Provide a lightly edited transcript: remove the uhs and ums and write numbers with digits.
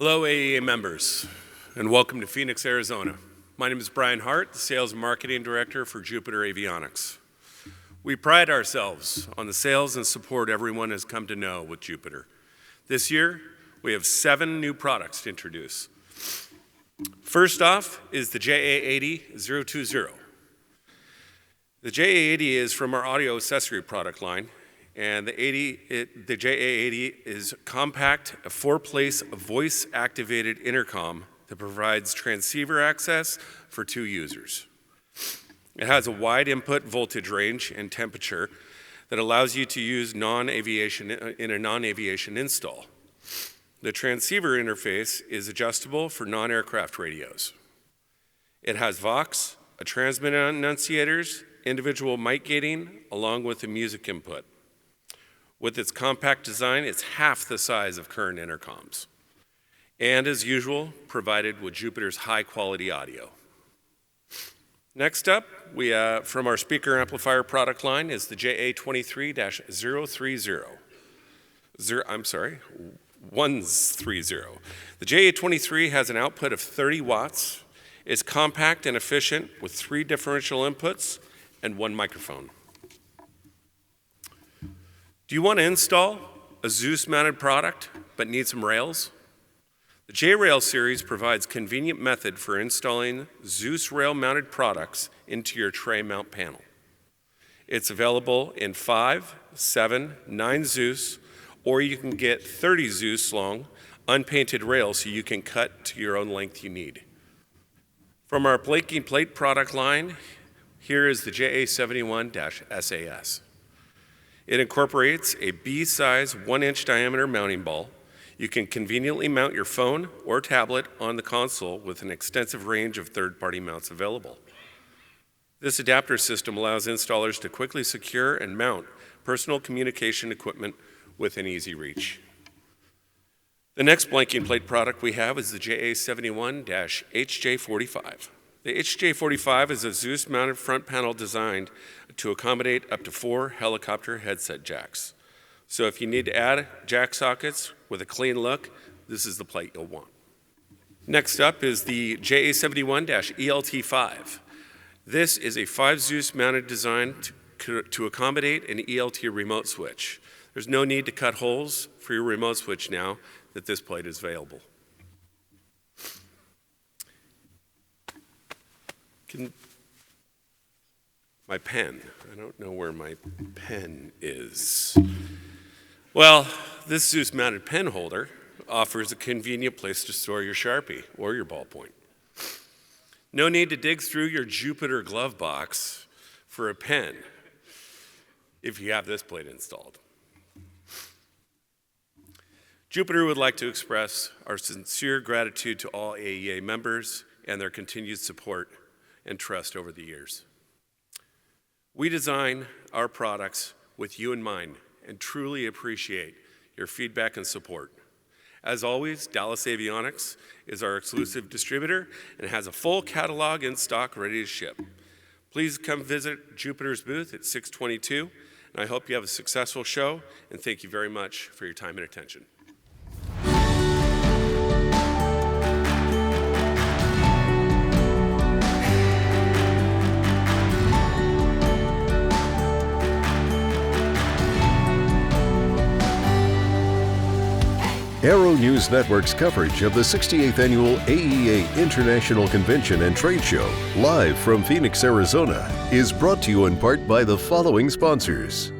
Hello AEA members, and welcome to Phoenix, Arizona. My name is Brian Hart, the Sales and Marketing Director for Jupiter Avionics. We pride ourselves on the sales and support everyone has come to know with Jupiter. This year, we have 7 new products to introduce. First off is the JA80-020. The JA80 is from our audio accessory product line, and the JA80 is compact, a 4-place voice-activated intercom that provides transceiver access for 2 users. It has a wide input voltage range and temperature that allows you to use in a non-aviation install. The transceiver interface is adjustable for non-aircraft radios. It has Vox, a transmit annunciators, individual mic gating, along with the music input. With its compact design, it's half the size of current intercoms. And as usual, provided with Jupiter's high-quality audio. Next up, from our speaker amplifier product line is the JA23-130. The JA23 has an output of 30 watts, is compact and efficient with 3 differential inputs and 1 microphone. Do you want to install a Zeus-mounted product but need some rails? The J-Rail series provides a convenient method for installing Zeus rail-mounted products into your tray mount panel. It's available in 5, 7, 9 Zeus, or you can get 30 Zeus long unpainted rails so you can cut to your own length you need. From our blanking plate product line, here is the JA71-SAS. It incorporates a B-size 1-inch diameter mounting ball. You can conveniently mount your phone or tablet on the console with an extensive range of third-party mounts available. This adapter system allows installers to quickly secure and mount personal communication equipment within easy reach. The next blanking plate product we have is the JA71-HJ45. The HJ45 is a Zeus-mounted front panel designed to accommodate up to 4 helicopter headset jacks. So if you need to add jack sockets with a clean look, this is the plate you'll want. Next up is the JA71-ELT5. This is a 5 Zeus-mounted design to accommodate an ELT remote switch. There's no need to cut holes for your remote switch now that this plate is available. My pen. I don't know where my pen is. Well, this Zeus-mounted pen holder offers a convenient place to store your Sharpie or your ballpoint. No need to dig through your Jupiter glove box for a pen if you have this plate installed. Jupiter would like to express our sincere gratitude to all AEA members and their continued support and trust over the years. We design our products with you in mind and truly appreciate your feedback and support. As always, Dallas Avionics is our exclusive distributor and has a full catalog in stock ready to ship. Please come visit Jupiter's booth at 622, and I hope you have a successful show, and thank you very much for your time and attention. Aero-News Network's coverage of the 68th Annual AEA International Convention and Trade Show, live from Phoenix, Arizona, is brought to you in part by the following sponsors: